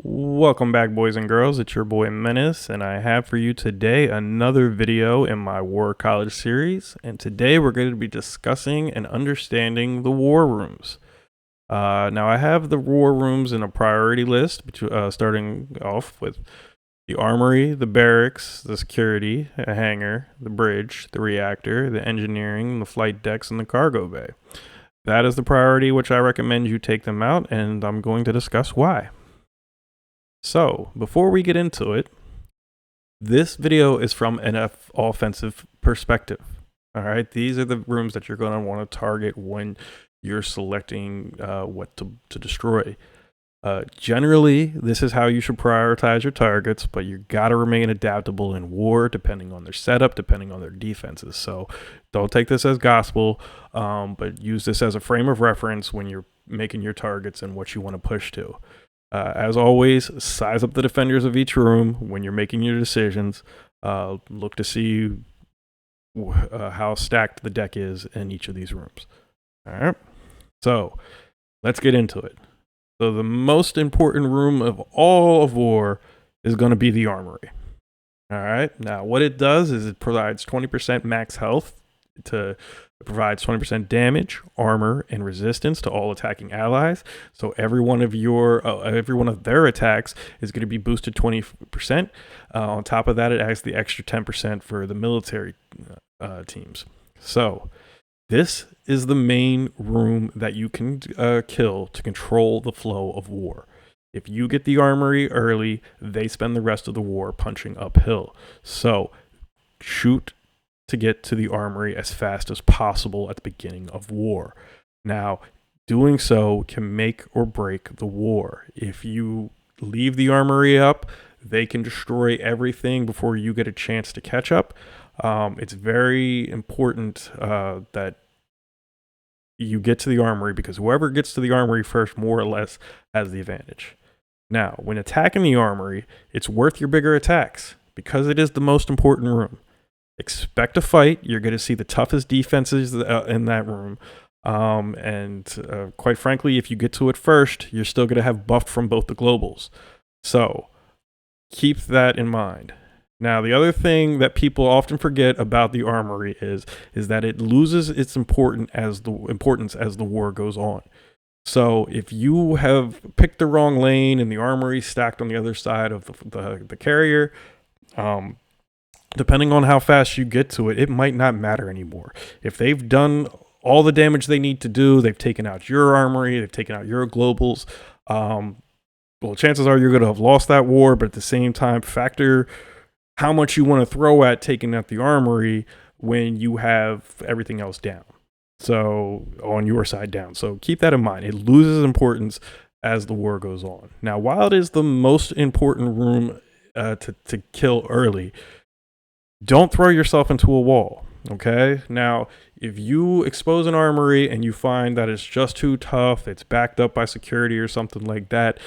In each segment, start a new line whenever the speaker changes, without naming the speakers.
Welcome back, boys and girls. It's your boy Menace, and I have for you today another video in my War College series. And today we're going to be discussing and understanding the war rooms. Now, I have the war rooms in a priority list, starting off with the armory, the barracks, the security, a hangar, the bridge, the reactor, the engineering, the flight decks, and the cargo bay. That is the priority which I recommend you take them out, and I'm going to discuss why. So, before we get into it, this video is from an offensive perspective. All right, these are the rooms that you're going to want to target when you're selecting what to destroy. Generally, this is how you should prioritize your targets, but you got to remain adaptable in war, depending on their setup, depending on their defenses. So, don't take this as gospel, but use this as a frame of reference when you're making your targets and what you want to push to. As always, size up the defenders of each room when you're making your decisions. Look to see how stacked the deck is in each of these rooms. All right, so let's get into it. So the most important room of all of war is going to be the armory. All right, now what it does is it provides 20% max health. It provides 20% damage, armor, and resistance to all attacking allies. So every one of their attacks is going to be boosted 20%. On top of that, it adds the extra 10% for the military teams. So this is the main room that you can kill to control the flow of war. If you get the armory early, they spend the rest of the war punching uphill. So shoot to get to the armory as fast as possible at the beginning of war. Now, doing so can make or break the war. If you leave the armory up, they can destroy everything before you get a chance to catch up. It's very important that you get to the armory, because whoever gets to the armory first more or less has the advantage. Now, when attacking the armory, it's worth your bigger attacks because it is the most important room. Expect a fight. You're going to see the toughest defenses in that room. Quite frankly, if you get to it first, you're still going to have buff from both the globals. So keep that in mind. Now, the other thing that people often forget about the armory is that it loses its importance as the war goes on. So if you have picked the wrong lane and the armory stacked on the other side of the carrier, depending on how fast you get to it, it might not matter anymore. If they've done all the damage they need to do, they've taken out your armory, they've taken out your globals, well, chances are you're going to have lost that war, but at the same time, factor how much you want to throw at taking out the armory when you have everything else down. So, on your side down. So, keep that in mind. It loses importance as the war goes on. Now, while it is the most important room to kill early, don't throw yourself into a wall, okay? Now, if you expose an armory and you find that it's just too tough, it's backed up by security or something like that,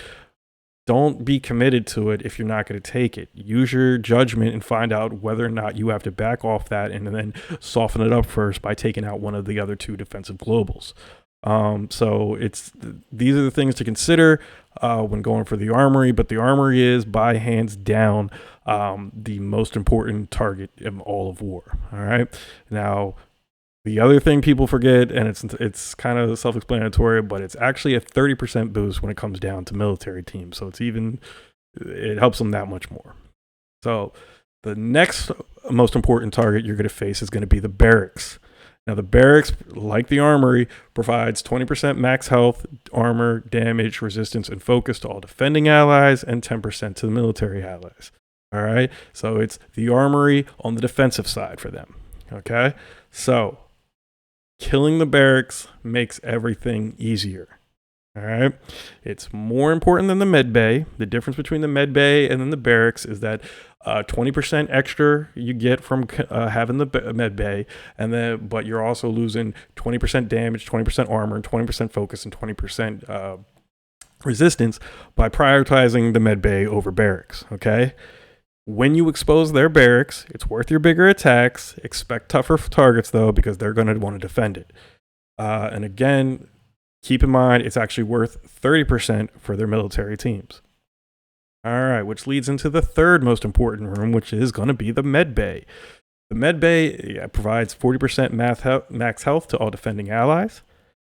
don't be committed to it if you're not going to take it. Use your judgment and find out whether or not you have to back off that and then soften it up first by taking out one of the other two defensive globals. So these are the things to consider when going for the armory, but the armory is by hands down the most important target in all of war. All right. Now, the other thing people forget, and it's kind of self-explanatory, but it's actually a 30% boost when it comes down to military teams. So it helps them that much more. So the next most important target you're going to face is going to be the barracks. Now, the barracks, like the armory, provides 20% max health, armor, damage, resistance, and focus to all defending allies, and 10% to the military allies. All right? So it's the armory on the defensive side for them. Okay? So killing the barracks makes everything easier. All right? It's more important than the med bay. The difference between the med bay and then the barracks is that 20% extra you get from having the med bay, but you're also losing 20% damage, 20% armor, 20% focus, and 20% resistance by prioritizing the med bay over barracks. Okay? When you expose their barracks, it's worth your bigger attacks. Expect tougher targets, though, because they're going to want to defend it. And again, keep in mind, it's actually worth 30% for their military teams. All right, which leads into the third most important room, which is going to be the med bay. The med bay provides 40% max health to all defending allies.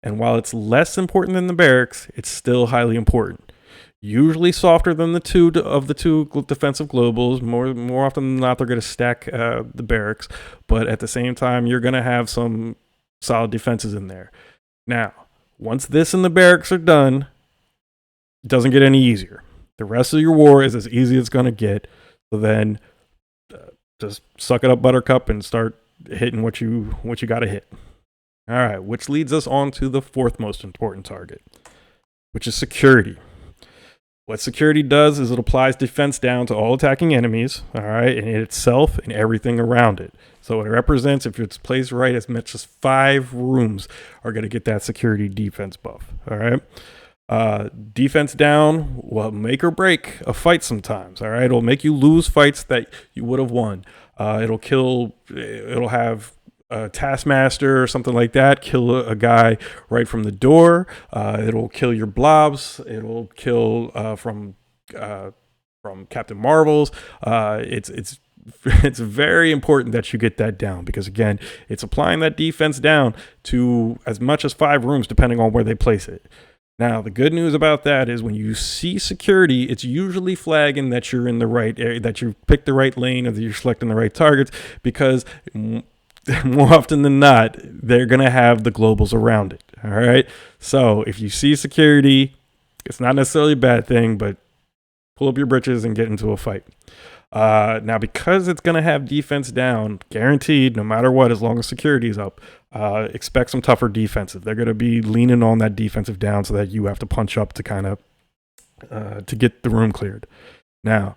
And while it's less important than the barracks, it's still highly important. Usually softer than the two defensive globals. More often than not, they're going to stack the barracks. But at the same time, you're going to have some solid defenses in there. Now, once this and the barracks are done, it doesn't get any easier. The rest of your war is as easy as it's going to get. So then just suck it up, Buttercup, and start hitting what you got to hit. All right, which leads us on to the fourth most important target, which is security. What security does is it applies defense down to all attacking enemies, all right, and itself and everything around it. So it represents, if it's placed right, as much as 5 rooms are going to get that security defense buff, all right? Defense down will make or break a fight sometimes, all right? It'll make you lose fights that you would have won. It'll have a Taskmaster or something like that kill a guy right from the door. It'll kill your blobs. It'll kill from Captain Marvels. It's very important that you get that down, because again, it's applying that defense down to as much as 5 rooms depending on where they place it. Now, the good news about that is when you see security, it's usually flagging that you're in the right area, that you picked the right lane, or that you're selecting the right targets, because more often than not, they're going to have the globals around it. All right. So if you see security, it's not necessarily a bad thing, but pull up your britches and get into a fight. Now, because it's going to have defense down, guaranteed, no matter what, as long as security is up, expect some tougher defensive. They're going to be leaning on that defensive down so that you have to punch up to kind of to get the room cleared. Now,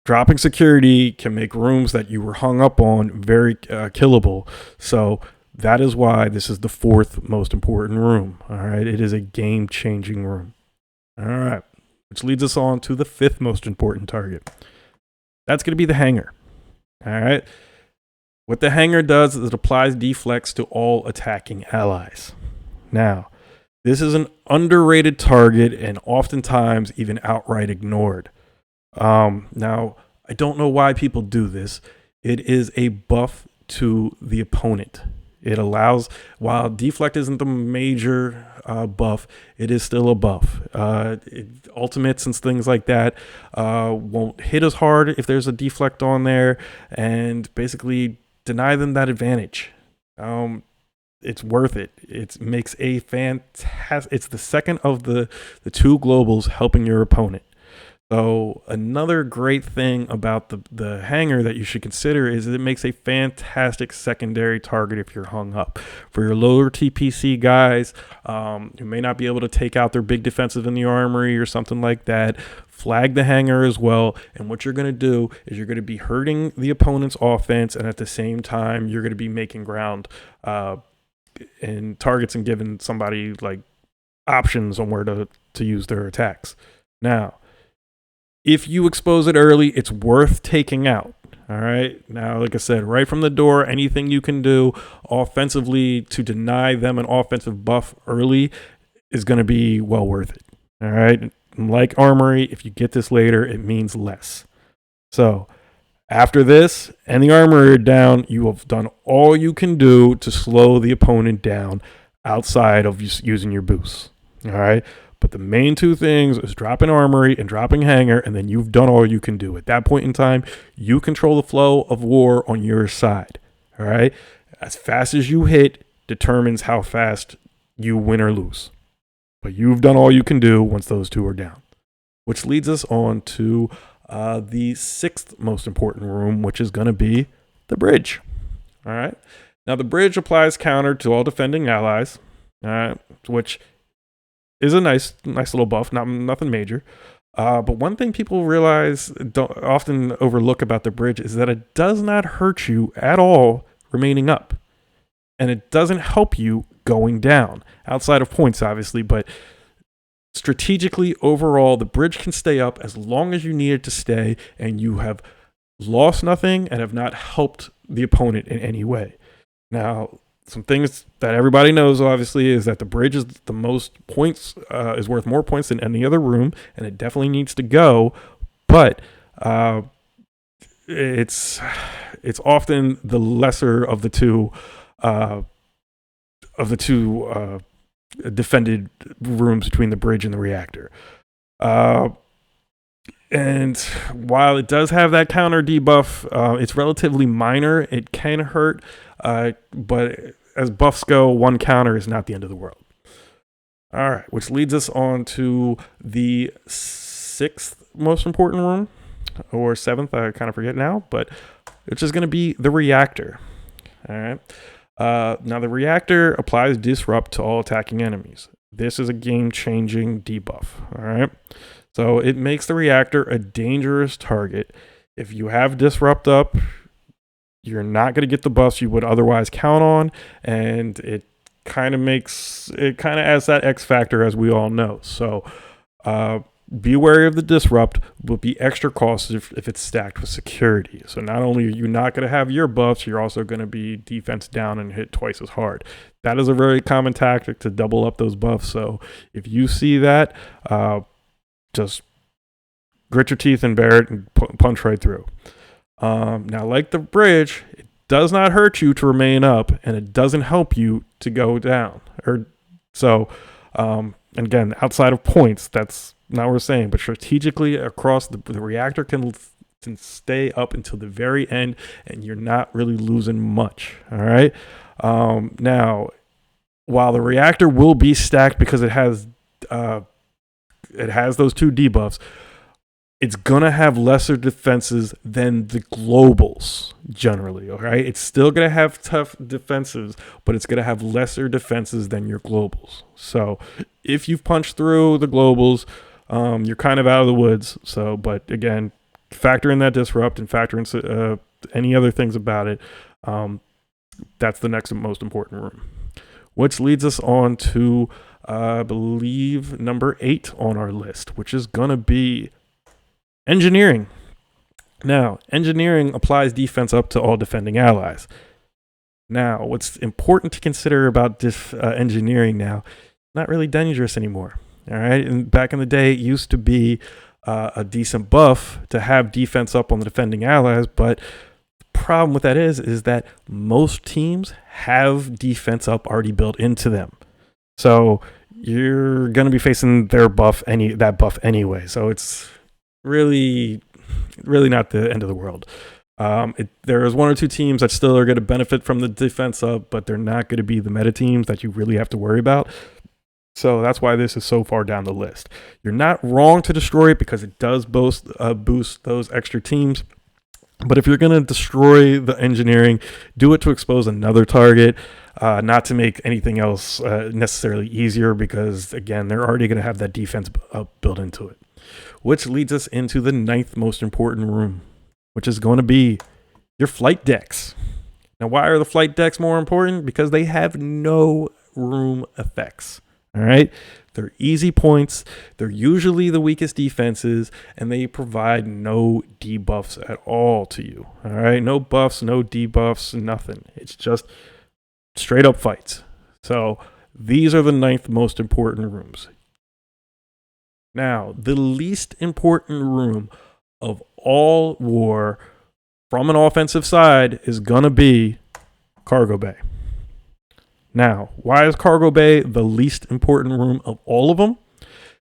dropping security can make rooms that you were hung up on very killable. So that is why this is the 4th most important room. All right. It is a game-changing room. All right. Which leads us on to the 5th most important target. That's going to be the hangar. All right. What the hangar does is it applies deflex to all attacking allies. Now, this is an underrated target and oftentimes even outright ignored. Now, I don't know why people do this. It is a buff to the opponent. It allows, while deflect isn't the major buff, it is still a buff. Ultimates and things like that won't hit as hard if there's a deflect on there, and basically deny them that advantage. It's worth it. It makes a fantastic. It's the second of the 2 globals helping your opponent. So another great thing about the hangar that you should consider is that it makes a fantastic secondary target if you're hung up. For your lower TPC guys who may not be able to take out their big defensive in the armory or something like that, flag the hangar as well. And what you're going to do is you're going to be hurting the opponent's offense, and at the same time, you're going to be making ground and targets and giving somebody like options on where to use their attacks. Now, if you expose it early, it's worth taking out. All right. Now, like I said, right from the door, anything you can do offensively to deny them an offensive buff early is going to be well worth it. All right. And like armory, if you get this later, it means less. So after this and the armory down, you have done all you can do to slow the opponent down outside of using your boosts. All right. But the main 2 things is dropping armory and dropping hangar, and then you've done all you can do. At that point in time, you control the flow of war on your side. All right? As fast as you hit determines how fast you win or lose. But you've done all you can do once those 2 are down. Which leads us on to the 6th most important room, which is going to be the bridge. All right? Now, the bridge applies counter to all defending allies, which is a nice little buff, nothing major. But one thing people don't often overlook about the bridge is that it does not hurt you at all remaining up. And it doesn't help you going down, outside of points, obviously. But strategically, overall, the bridge can stay up as long as you need it to stay, and you have lost nothing and have not helped the opponent in any way. Now, some things that everybody knows, obviously, is that the bridge is the most points, is worth more points than any other room, and it definitely needs to go. But it's often the lesser of the two defended rooms between the bridge and the reactor. And while it does have that counter debuff, it's relatively minor. It can hurt, but as buffs go, one counter is not the end of the world. All right, which leads us on to the sixth most important room, or seventh, I kind of forget now, but it's just going to be the reactor. All right. Now, the reactor applies disrupt to all attacking enemies. This is a game-changing debuff. All right. So it makes the reactor a dangerous target. If you have disrupt up, you're not going to get the buffs you would otherwise count on, and it kind of adds that X factor, as we all know. So be wary of the disrupt, but be extra cautious if it's stacked with security. So not only are you not going to have your buffs, you're also going to be defense down and hit twice as hard. That is a very common tactic to double up those buffs. So if you see that, just grit your teeth and bear it and punch right through. Now, like the bridge, it does not hurt you to remain up, and it doesn't help you to go down. And again, outside of points, that's not what we're saying, but strategically across the reactor can stay up until the very end, and you're not really losing much. All right. Now, while the reactor will be stacked because it has those two debuffs, it's going to have lesser defenses than the globals generally, all right? It's still going to have tough defenses, but it's going to have lesser defenses than your globals. So if you've punched through the globals, you're kind of out of the woods. So, but again, factor in that disrupt and factor in any other things about it. That's the next most important room, which leads us on to, I believe, number 8 on our list, which is going to be engineering. Now, engineering applies defense up to all defending allies. Now, what's important to consider about engineering now, not really dangerous anymore. All right. And back in the day, it used to be a decent buff to have defense up on the defending allies. But the problem with that is that most teams have defense up already built into them. So you're going to be facing that buff anyway. So it's really not the end of the world. There is one or two teams that still are going to benefit from the defense up, but they're not going to be the meta teams that you really have to worry about. So that's why this is so far down the list. You're not wrong to destroy it because it does boost those extra teams. But if you're going to destroy the engineering, do it to expose another target, not to make anything else necessarily easier, because, again, they're already going to have that defense built into it. Which leads us into the 9th most important room, which is going to be your flight decks. Now, why are the flight decks more important? Because they have no room effects. All right. They're easy points. They're usually the weakest defenses, and they provide no debuffs at all to you. All right. No buffs, no debuffs, nothing. It's just straight up fights. So these are the 9th most important rooms. Now, the least important room of all war from an offensive side is going to be Cargo Bay. Now, why is Cargo Bay the least important room of all of them?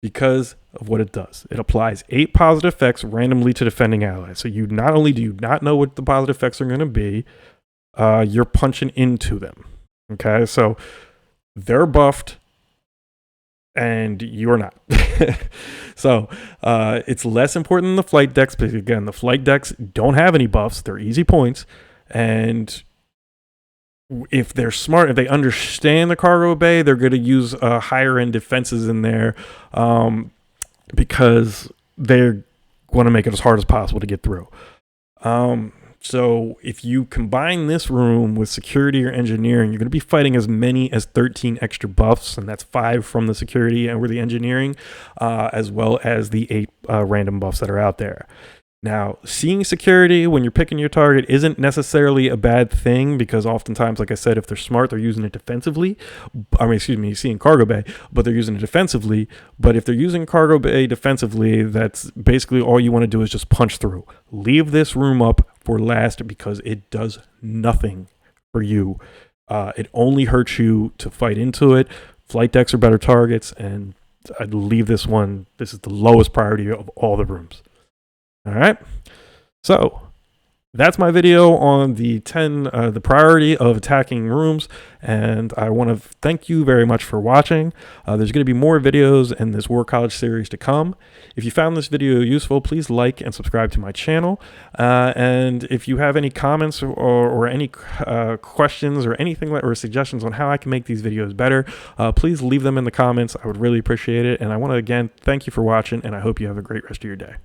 Because of what it does. It applies 8 positive effects randomly to defending allies. So you not only do you not know what the positive effects are going to be, you're punching into them. Okay, so they're buffed and you're not. So it's less important than the flight decks, because again, the flight decks don't have any buffs. They're easy points. And if they're smart, if they understand the Cargo Bay, they're going to use higher end defenses in there, because they're going to make it as hard as possible to get through. So if you combine this room with security or engineering, you're going to be fighting as many as 13 extra buffs, and that's 5 from the security and with the engineering, as well as the 8 random buffs that are out there. Now, seeing security when you're picking your target isn't necessarily a bad thing, because oftentimes, like I said, if they're smart, they're using it defensively. Seeing cargo bay, but they're using it defensively. But if they're using cargo bay defensively, that's basically all you want to do is just punch through. Leave this room up for last because it does nothing for you. It only hurts you to fight into it. Flight decks are better targets, and I'd leave this one. This is the lowest priority of all the rooms. All right, so that's my video on the priority of attacking rooms, and I want to thank you very much for watching. There's going to be more videos in this War College series to come. If you found this video useful, please like and subscribe to my channel. And if you have any comments or any questions or anything or suggestions on how I can make these videos better, please leave them in the comments. I would really appreciate it. And I want to again thank you for watching, and I hope you have a great rest of your day.